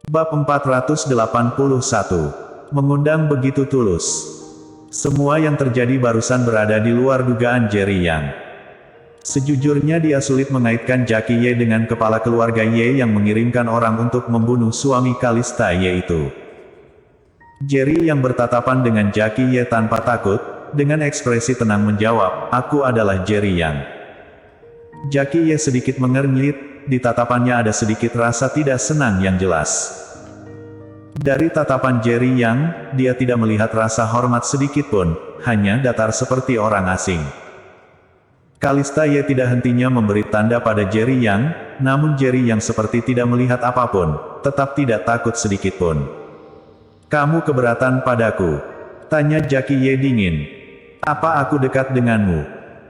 Bab 481. Mengundang begitu tulus. Semua yang terjadi barusan berada di luar dugaan Jerry Yang. Sejujurnya dia sulit mengaitkan Jackie Ye dengan kepala keluarga Ye yang mengirimkan orang untuk membunuh suami Kalista Ye itu. Jerry yang bertatapan dengan Jackie Ye tanpa takut, dengan ekspresi tenang menjawab, "Aku adalah Jerry Yang." Jackie Ye sedikit mengernyit, di tatapannya ada sedikit rasa tidak senang yang jelas. Dari tatapan Jerry Yang, dia tidak melihat rasa hormat sedikit pun, hanya datar seperti orang asing. Kalista Ye tidak hentinya memberi tanda pada Jerry Yang, namun Jerry Yang seperti tidak melihat apapun, tetap tidak takut sedikit pun. "Kamu keberatan padaku?" tanya Jackie Ye dingin. "Apa aku dekat denganmu?"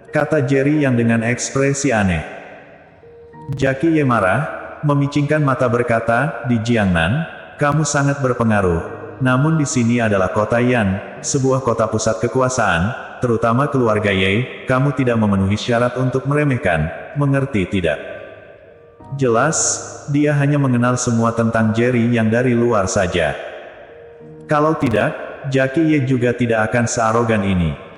kata Jerry Yang dengan ekspresi aneh. Jackie Ye marah, memicingkan mata berkata, "Di Jiangnan, kamu sangat berpengaruh. Namun di sini adalah kota Yan, sebuah kota pusat kekuasaan, terutama keluarga Ye, kamu tidak memenuhi syarat untuk meremehkan, mengerti tidak?" Jelas, dia hanya mengenal semua tentang Jerry Yang dari luar saja. Kalau tidak, Jackie Ye juga tidak akan searogan ini.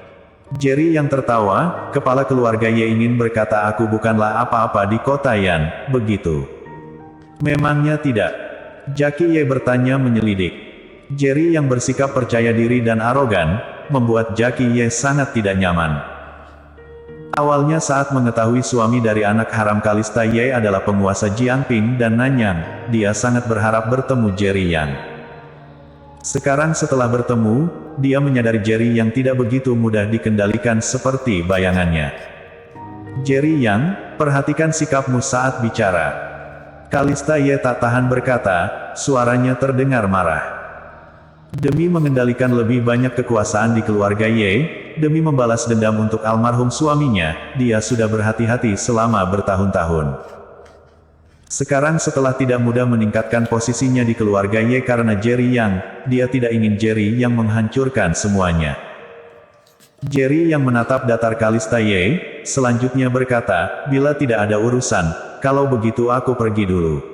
Jerry Yang tertawa, kepala keluarga Ye ingin berkata aku bukanlah apa-apa di kota Yan, begitu. Memangnya tidak? Jackie Ye bertanya menyelidik. Jerry Yang bersikap percaya diri dan arogan, membuat Jackie Ye sangat tidak nyaman. Awalnya saat mengetahui suami dari anak haram Kalista Ye adalah penguasa Jiangping dan Nanyang, dia sangat berharap bertemu Jerry Yang. Sekarang setelah bertemu, dia menyadari Jerry Yang tidak begitu mudah dikendalikan seperti bayangannya. "Jerry Yang, perhatikan sikapmu saat bicara." Kalista Ye tak tahan berkata, suaranya terdengar marah. Demi mengendalikan lebih banyak kekuasaan di keluarga Ye, demi membalas dendam untuk almarhum suaminya, dia sudah berhati-hati selama bertahun-tahun. Sekarang setelah tidak mudah meningkatkan posisinya di keluarga Ye karena Jerry Yang, dia tidak ingin Jerry Yang menghancurkan semuanya. Jerry Yang menatap datar Kalista Ye, selanjutnya berkata, "Bila tidak ada urusan, kalau begitu aku pergi dulu."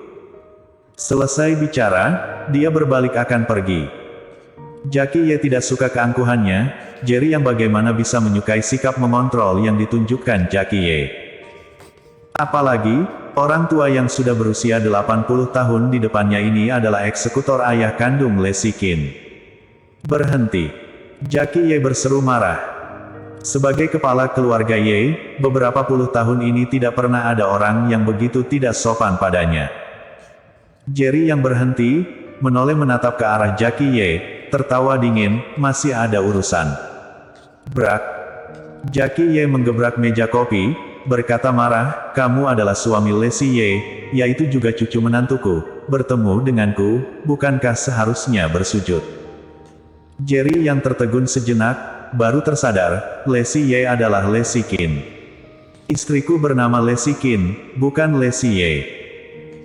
Selesai bicara, dia berbalik akan pergi. Jackie Ye tidak suka keangkuhannya, Jerry Yang bagaimana bisa menyukai sikap mengontrol yang ditunjukkan Jackie Ye. Apalagi, orang tua yang sudah berusia 80 tahun di depannya ini adalah eksekutor ayah kandung Le Sikin. "Berhenti!" Jackie Ye berseru marah. Sebagai kepala keluarga Ye, beberapa puluh tahun ini tidak pernah ada orang yang begitu tidak sopan padanya. Jerry Yang berhenti, menoleh menatap ke arah Jackie Ye, tertawa dingin, "Masih ada urusan." Brak. Jackie Ye menggebrak meja kopi, berkata marah, "Kamu adalah suami Le Si Ye, yaitu juga cucu menantuku, bertemu denganku, bukankah seharusnya bersujud?" Jerry Yang tertegun sejenak, baru tersadar, Le Si Ye adalah Le Sikin. "Istriku bernama Le Sikin, bukan Le Si Ye."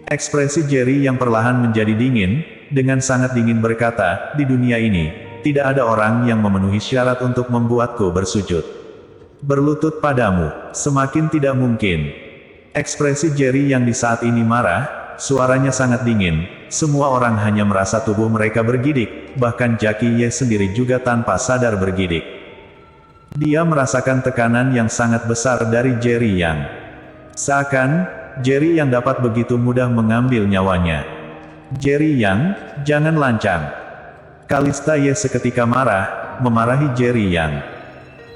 Ekspresi Jerry Yang perlahan menjadi dingin, dengan sangat dingin berkata, "Di dunia ini, tidak ada orang yang memenuhi syarat untuk membuatku bersujud. Berlutut padamu, semakin tidak mungkin." Ekspresi Jerry Yang di saat ini marah, suaranya sangat dingin, semua orang hanya merasa tubuh mereka bergidik, bahkan Jackie Ye sendiri juga tanpa sadar bergidik. Dia merasakan tekanan yang sangat besar dari Jerry Yang. Seakan, Jerry Yang dapat begitu mudah mengambil nyawanya. "Jerry Yang, jangan lancang." Kalista Ye seketika marah, memarahi Jerry Yang.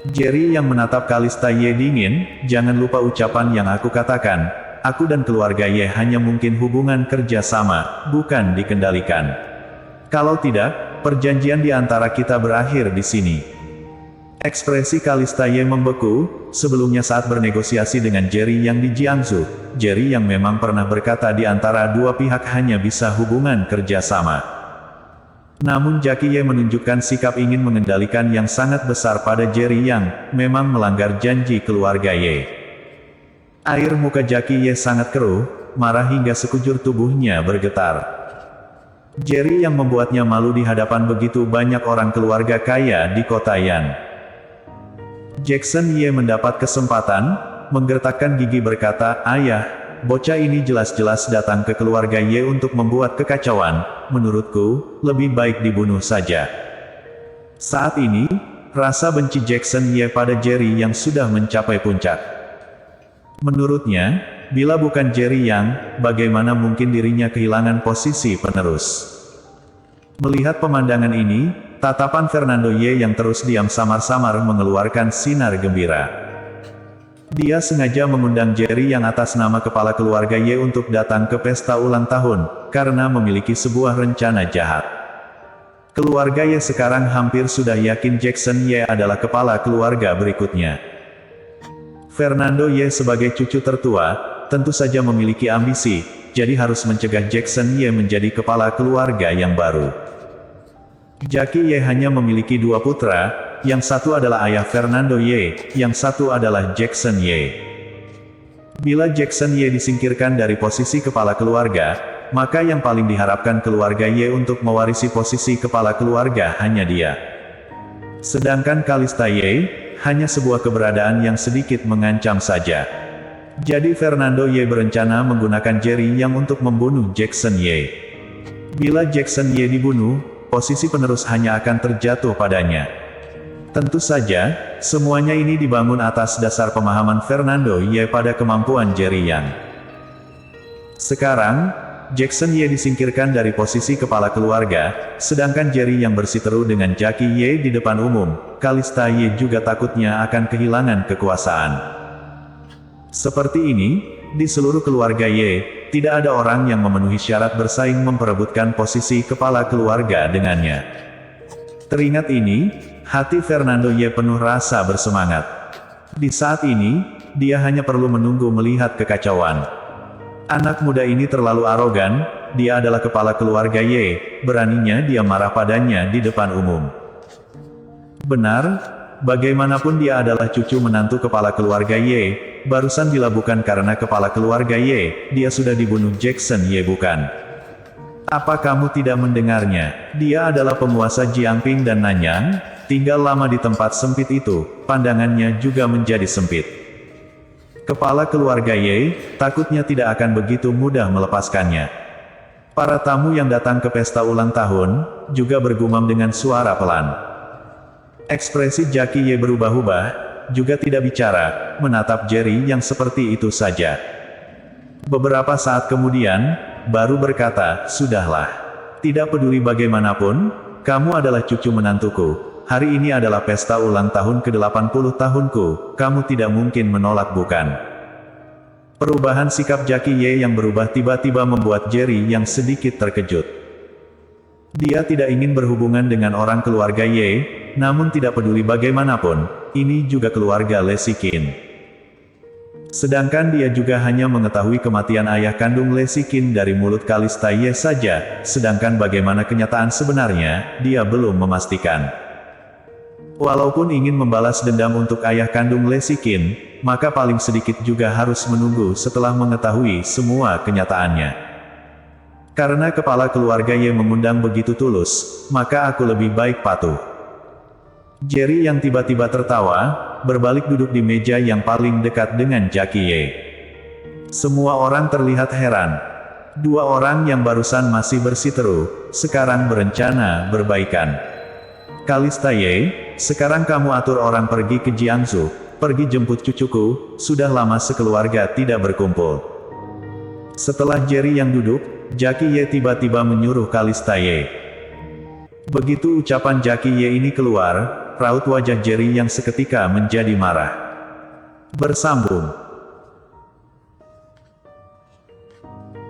Jerry Yang menatap Kalista Ye dingin, "Jangan lupa ucapan yang aku katakan, aku dan keluarga Ye hanya mungkin hubungan kerja sama, bukan dikendalikan. Kalau tidak, perjanjian di antara kita berakhir di sini." Ekspresi Kalista Ye membeku, sebelumnya saat bernegosiasi dengan Jerry Yang di Jiangsu, Jerry Yang memang pernah berkata di antara dua pihak hanya bisa hubungan kerja sama. Namun Jackie Ye menunjukkan sikap ingin mengendalikan yang sangat besar pada Jerry Yang, memang melanggar janji keluarga Ye. Air muka Jackie Ye sangat keruh, marah hingga sekujur tubuhnya bergetar. Jerry Yang membuatnya malu di hadapan begitu banyak orang keluarga kaya di kota Yan. Jackson Ye mendapat kesempatan, menggertakkan gigi berkata, "Ayah, bocah ini jelas-jelas datang ke keluarga Ye untuk membuat kekacauan. Menurutku, lebih baik dibunuh saja. Saat ini, rasa benci Jackson Ye pada Jerry Yang sudah mencapai puncak. Menurutnya, bila bukan Jerry Yang, bagaimana mungkin dirinya kehilangan posisi penerus. Melihat pemandangan ini, tatapan Fernando Ye yang terus diam samar-samar mengeluarkan sinar gembira. Dia sengaja mengundang Jerry Yang atas nama kepala keluarga Ye untuk datang ke pesta ulang tahun, karena memiliki sebuah rencana jahat. Keluarga Ye sekarang hampir sudah yakin Jackson Ye adalah kepala keluarga berikutnya. Fernando Ye sebagai cucu tertua, tentu saja memiliki ambisi, jadi harus mencegah Jackson Ye menjadi kepala keluarga yang baru. Jackie Ye hanya memiliki dua putra, yang satu adalah ayah Fernando Ye, yang satu adalah Jackson Ye. Bila Jackson Ye disingkirkan dari posisi kepala keluarga, maka yang paling diharapkan keluarga Ye untuk mewarisi posisi kepala keluarga hanya dia. Sedangkan Kalista Ye, hanya sebuah keberadaan yang sedikit mengancam saja. Jadi Fernando Ye berencana menggunakan Jerry Yang untuk membunuh Jackson Ye. Bila Jackson Ye dibunuh, posisi penerus hanya akan terjatuh padanya. Tentu saja, semuanya ini dibangun atas dasar pemahaman Fernando Ye pada kemampuan Jerry Yang. Sekarang, Jackson Ye disingkirkan dari posisi kepala keluarga, sedangkan Jerry Yang bersiteru dengan Jackie Ye di depan umum. Kalista Ye juga takutnya akan kehilangan kekuasaan. Seperti ini, di seluruh keluarga Ye, tidak ada orang yang memenuhi syarat bersaing memperebutkan posisi kepala keluarga dengannya. Teringat ini, hati Fernando Ye penuh rasa bersemangat. Di saat ini, dia hanya perlu menunggu melihat kekacauan. Anak muda ini terlalu arogan, dia adalah kepala keluarga Ye, beraninya dia marah padanya di depan umum. Benar, bagaimanapun dia adalah cucu menantu kepala keluarga Ye, barusan bila bukan karena kepala keluarga Ye, dia sudah dibunuh Jackson Ye bukan? Apa kamu tidak mendengarnya? Dia adalah penguasa Jiangping dan Nanyang, tinggal lama di tempat sempit itu, pandangannya juga menjadi sempit. Kepala keluarga Ye, takutnya tidak akan begitu mudah melepaskannya. Para tamu yang datang ke pesta ulang tahun, juga bergumam dengan suara pelan. Ekspresi Jackie Ye berubah-ubah, juga tidak bicara, menatap Jerry Yang seperti itu saja. Beberapa saat kemudian, baru berkata, "Sudahlah. Tidak peduli bagaimanapun, kamu adalah cucu menantuku. Hari ini adalah pesta ulang tahun ke-80 tahunku, kamu tidak mungkin menolak bukan?" Perubahan sikap Jackie Ye yang berubah tiba-tiba membuat Jerry Yang sedikit terkejut. Dia tidak ingin berhubungan dengan orang keluarga Ye, namun tidak peduli bagaimanapun, ini juga keluarga Lesikin. Sedangkan dia juga hanya mengetahui kematian ayah kandung Lesikin dari mulut Kalista Ye saja, sedangkan bagaimana kenyataan sebenarnya, dia belum memastikan. Walaupun ingin membalas dendam untuk ayah kandung Lesikin, maka paling sedikit juga harus menunggu setelah mengetahui semua kenyataannya. Karena kepala keluarga Ye mengundang begitu tulus, maka aku lebih baik patuh. Jerry Yang tiba-tiba tertawa, berbalik duduk di meja yang paling dekat dengan Jackie Ye. Semua orang terlihat heran. Dua orang yang barusan masih bersiteru, sekarang berencana berbaikan. Kalista Ye, sekarang kamu atur orang pergi ke Jiangsu, pergi jemput cucuku, sudah lama sekeluarga tidak berkumpul. Setelah Jerry Yang duduk, Jackie Ye tiba-tiba menyuruh Kalista Ye. Begitu ucapan Jackie Ye ini keluar, raut wajah Jerry Yang seketika menjadi marah. Bersambung.